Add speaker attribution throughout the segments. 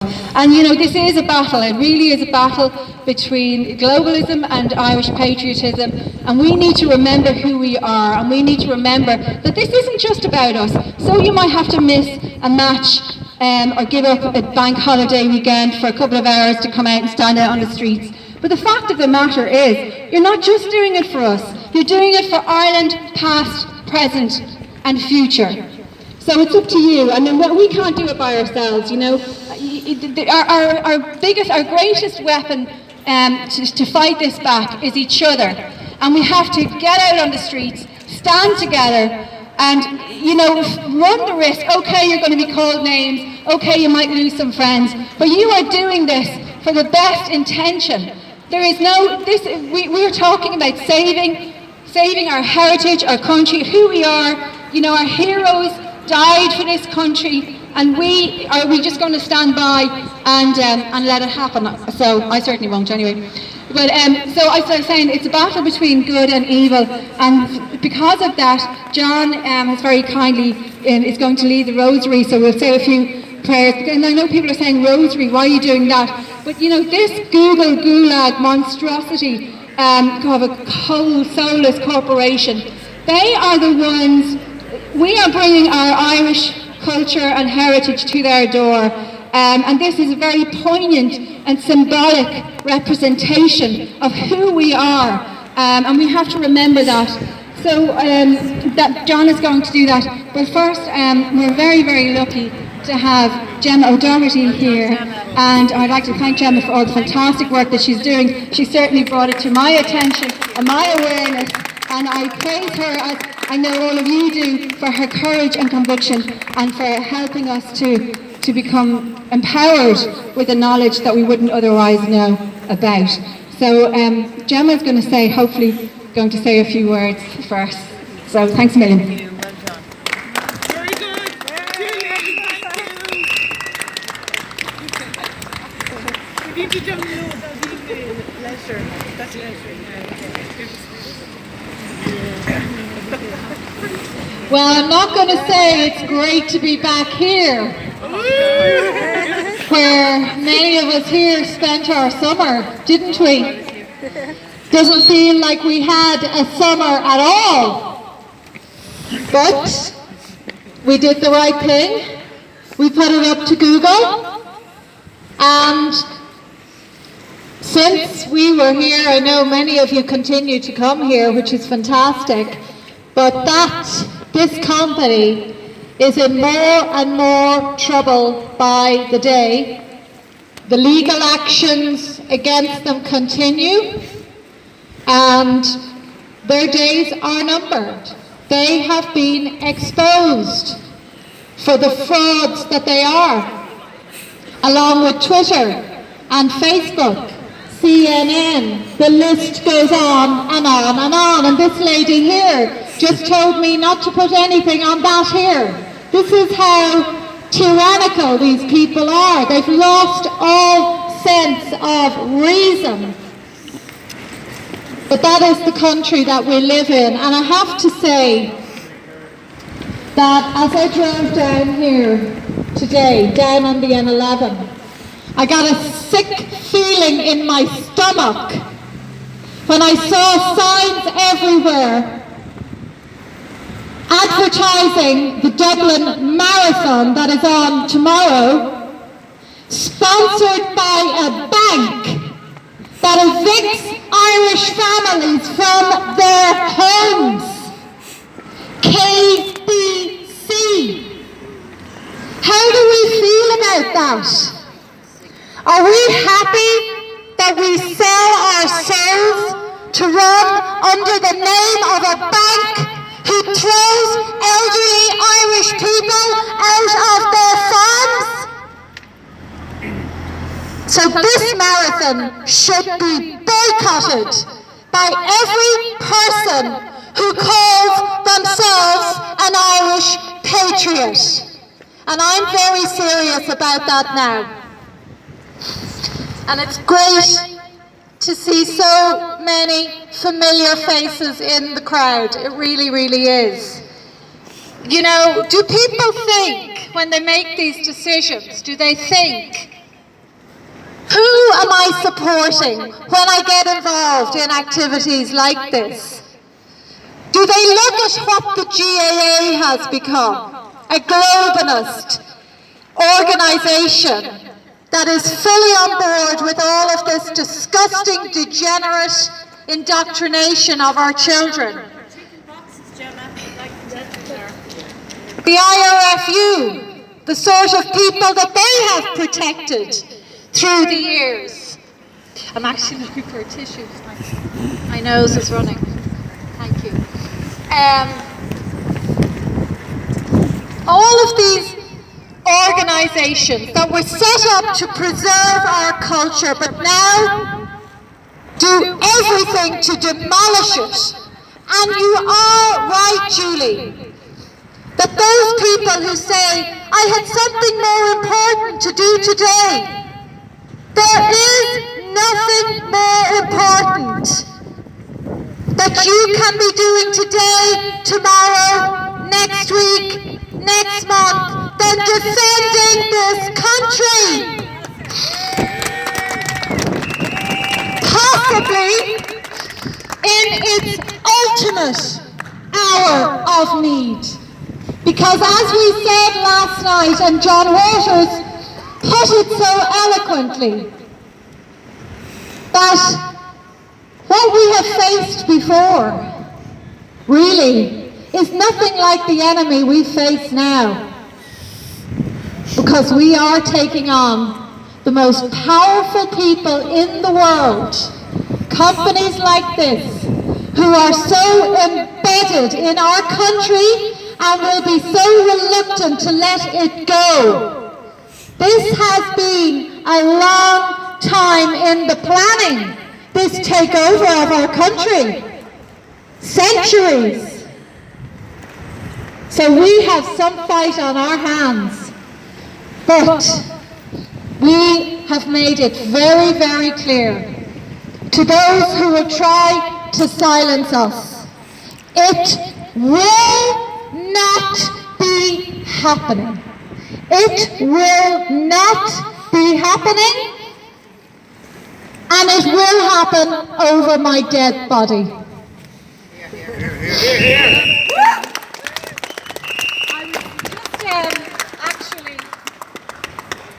Speaker 1: And you know, this is a battle, it really is a battle between globalism and Irish patriotism, and we need to remember who we are, and we need to remember that this isn't just about us. So you might have to miss a match or give up a bank holiday weekend for a couple of hours to come out and stand out on the streets. But the fact of the matter is, you're not just doing it for us, you're doing it for Ireland past, present and future. So it's up to you. I mean, we can't do it by ourselves, you know. Our greatest weapon to fight this back is each other. And we have to get out on the streets, stand together, and, you know, run the risk. Okay, you're going to be called names. Okay, you might lose some friends. But you are doing this for the best intention. There is no, we're talking about saving our heritage, our country, who we are. You know, our heroes died for this country, and are we just going to stand by and let it happen? So I certainly won't anyway. But so I was saying it's a battle between good and evil, and because of that, John has very kindly is going to lead the rosary. So we'll say a few prayers. And I know people are saying rosary. Why are you doing that? But you know, this Google Gulag monstrosity of a cold, soulless corporation, they are the ones. We are bringing our Irish culture and heritage to their door, and this is a very poignant and symbolic representation of who we are, and we have to remember that. So that John is going to do that. But first, we're very, very lucky to have Gemma O'Doherty here, and I'd like to thank Gemma for all the fantastic work that she's doing. She certainly brought it to my attention and my awareness, and I praise her, as I know all of you do, for her courage and conviction, and for helping us to become empowered with the knowledge that we wouldn't otherwise know about. So Gemma's going to hopefully going to say a few words first. So thanks a million.
Speaker 2: Very good. We need to download that leisure. That's leisure.
Speaker 1: Well, I'm not going to say it's great to be back here, where many of us here spent our summer, didn't we? Doesn't feel like we had a summer at all. But we did the right thing. We put it up to Google, and since we were here, I know many of you continue to come here, which is fantastic, but this company is in more and more trouble by the day. The legal actions against them continue, and their days are numbered. They have been exposed for the frauds that they are, along with Twitter and Facebook, CNN, the list goes on and on and on. And this lady here just told me not to put anything on that here. This is how tyrannical these people are. They've lost all sense of reason. But that is the country that we live in. And I have to say that as I drove down here today, down on the N11, I got a sick feeling in my stomach when I saw signs everywhere advertising the Dublin Marathon that is on tomorrow, sponsored by a bank that evicts Irish families from their homes. KBC. How do we feel about that? Are we happy that we sell our souls to run under the name of a bank who throws elderly Irish people out of their farms? So this marathon should be boycotted by every person who calls themselves an Irish patriot. And I'm very serious about that now. And it's great to see so many familiar faces in the crowd. It really, really is. You know, do people think when they make these decisions, do they think
Speaker 3: am I supporting when I get involved in activities like this? Do they look at what the GAA has become? A globalist organisation that is fully on board with all of this disgusting, degenerate indoctrination of our children. The IRFU, the sort of people that they have protected through the years. I'm actually looking for a tissue. My nose is running. Thank you. All of these organisations that were set up to preserve our culture, but now do everything to demolish it. And you are right, Julie, that those people who say, I had something more important to do today, there is nothing more important that you can be doing today, tomorrow, next week, next month, than defending this country. Possibly in its ultimate hour of need. Because as we said last night, and John Waters put it so eloquently, that what we have faced before really is nothing like the enemy we face now. Because we are taking on the most powerful people in the world, companies like this, who are so embedded in our country and will be so reluctant to let it go. This has been a long time in the planning, this takeover of our country. Centuries. So we have some fight on our hands. But we have made it very, very clear to those who will try to silence us, it will not be happening. It will not be happening, and it will happen over my dead body.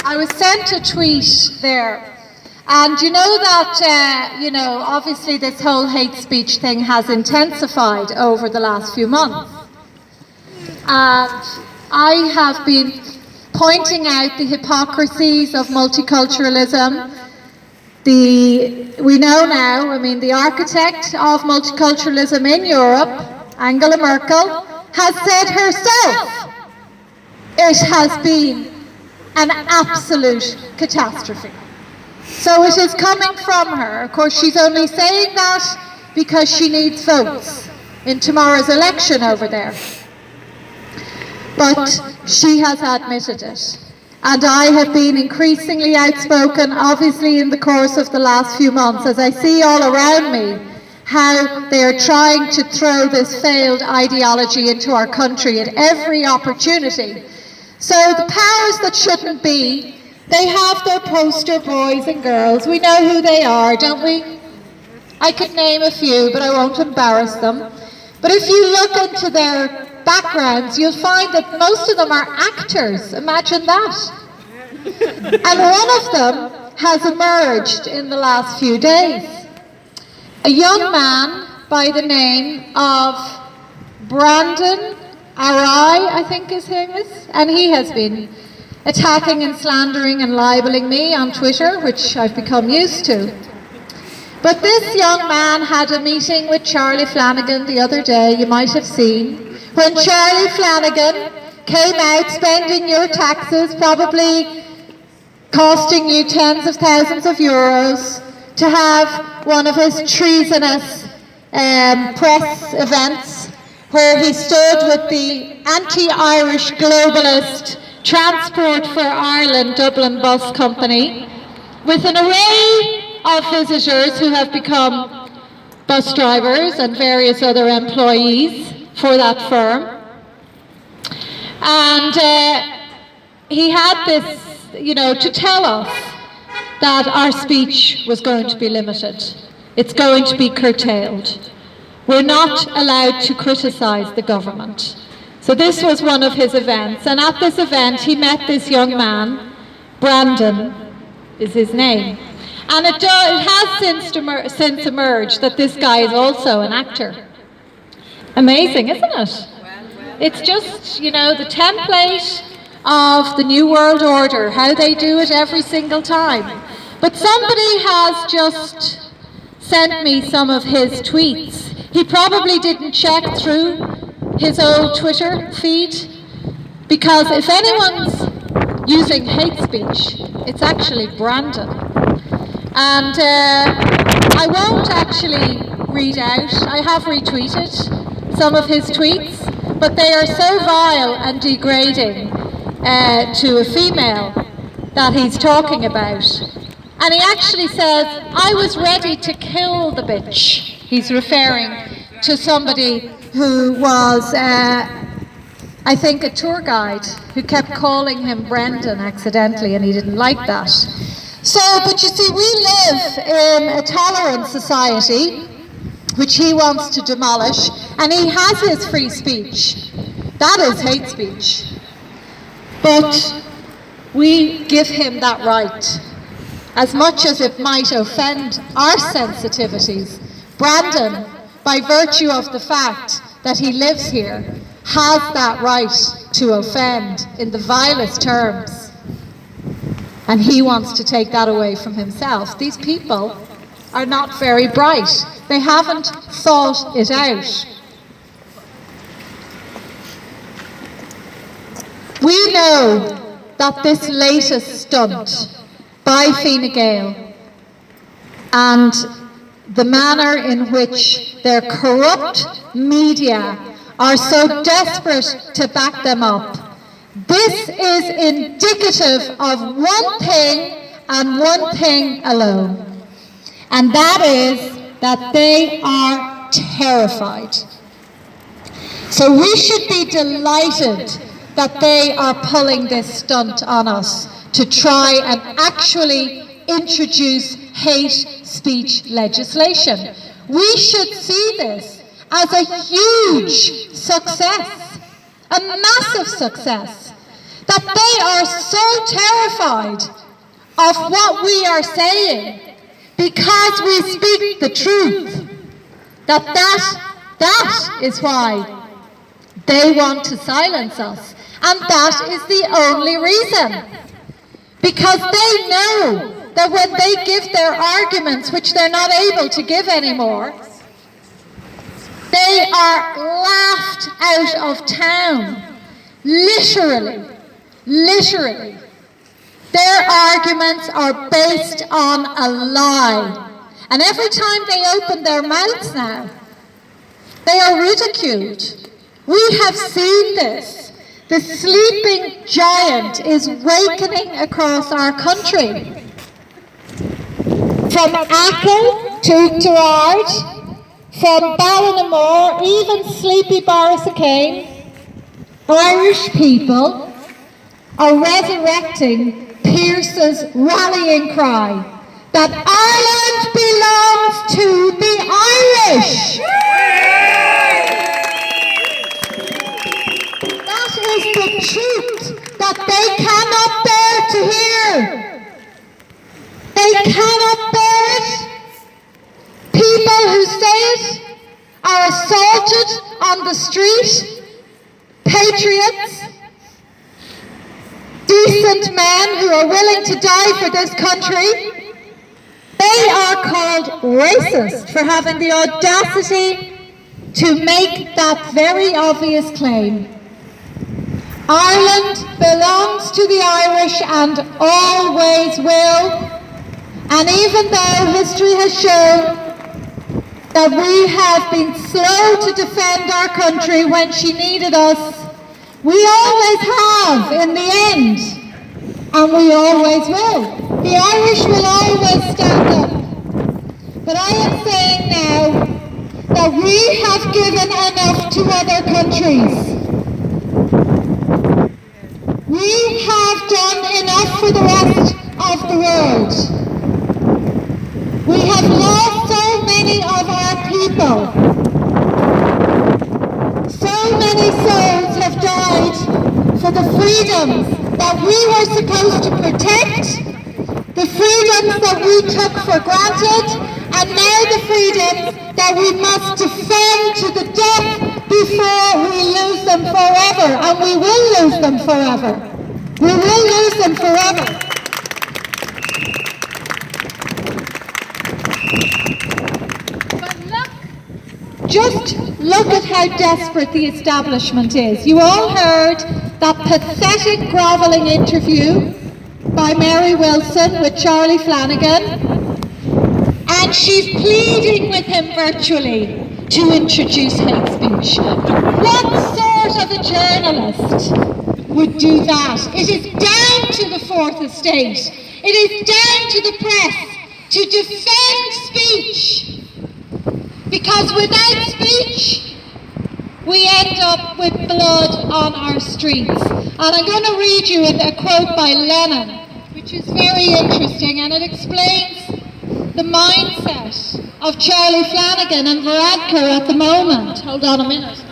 Speaker 3: I was sent a tweet there, and you know that, obviously this whole hate speech thing has intensified over the last few months. And I have been pointing out the hypocrisies of multiculturalism. We know now, the architect of multiculturalism in Europe, Angela Merkel, has said herself, it has been an absolute catastrophe. So it is coming from her. Of course, she's only saying that because she needs votes in tomorrow's election over there. But she has admitted it. And I have been increasingly outspoken, obviously, in the course of the last few months, as I see all around me how they are trying to throw this failed ideology into our country at every opportunity. So the powers that shouldn't be, they have their poster boys and girls. We know who they are, don't we? I could name a few, but I won't embarrass them. But if you look into their backgrounds, you'll find that most of them are actors. Imagine that. And one of them has emerged in the last few days. A young man by the name of Brandon Arai, I think his name is, and he has been attacking and slandering and libeling me on Twitter, which I've become used to. But this young man had a meeting with Charlie Flanagan the other day, you might have seen, when Charlie Flanagan came out spending your taxes, probably costing you tens of thousands of euros, to have one of his treasonous press events where he stood with the anti-Irish globalist Transport for Ireland Dublin Bus Company with an array of visitors who have become bus drivers and various other employees for that firm. And he had this, to tell us that our speech was going to be limited. It's going to be curtailed. We're not allowed to criticise the government. So this was one of his events, and at this event he met this young man, Brandon is his name. And it has since emerged that this guy is also an actor. Amazing, isn't it? It's just, you know, the template of the New World Order, how they do it every single time. But somebody has just sent me some of his tweets. He probably didn't check through his old Twitter feed, because if anyone's using hate speech, it's actually Brandon. And I won't actually read out. I have retweeted some of his tweets, but they are so vile and degrading to a female that he's talking about. And he actually says, "I was ready to kill the bitch." He's referring to somebody who was, I think, a tour guide who kept calling him Brendan accidentally, and he didn't like that. So, but you see, we live in a tolerant society, which he wants to demolish, and he has his free speech. That is hate speech. But we give him that right. As much as it might offend our sensitivities, Brandon, by virtue of the fact that he lives here, has that right to offend in the vilest terms. And he wants to take that away from himself. These people are not very bright. They haven't thought it out. We know that this latest stunt by Fine Gael and the manner in which their corrupt media are so desperate to back them up, this is indicative of one thing and one thing alone, and that is that they are terrified. So we should be delighted that they are pulling this stunt on us to try and actually introduce hate speech legislation. We should see this as a huge success, a massive success, that they are so terrified of what we are saying because we speak the truth, that is why they want to silence us. And that is the only reason. Because they know that when they give their arguments, which they're not able to give anymore, they are laughed out of town. Literally. Literally. Their arguments are based on a lie. And every time they open their mouths now, they are ridiculed. We have seen this. The sleeping giant is wakening across our country. From Achill to Gerard, from Ballinamore, even sleepy Borrisokane, Irish people are resurrecting Pearse's rallying cry that Ireland belongs to the Irish. That is the truth that they cannot bear to hear. They cannot bear it. People who say it are assaulted on the street. Patriots, decent men who are willing to die for this country, they are called racist for having the audacity to make that very obvious claim. Ireland belongs to the Irish and always will. And even though history has shown that we have been slow to defend our country when she needed us, we always have in the end, and we always will. The Irish will always stand up. But I am saying now that we have given enough to other countries. We have done enough for the rest of the world. We have lost so many of our people. So many souls have died for the freedoms that we were supposed to protect, the freedoms that we took for granted, and now the freedoms that we must defend to the death before we lose them forever. And we will lose them forever. We will lose them forever. Just look at how desperate the establishment is. You all heard that pathetic grovelling interview by Mary Wilson with Charlie Flanagan, and she's pleading with him virtually to introduce hate speech. What sort of a journalist would do that? It is down to the Fourth Estate. It is down to the press to defend speech. Because without speech, we end up with blood on our streets. And I'm going to read you a quote by Lenin, which is very interesting, and it explains the mindset of Charlie Flanagan and Varadkar at the moment. Hold on a minute.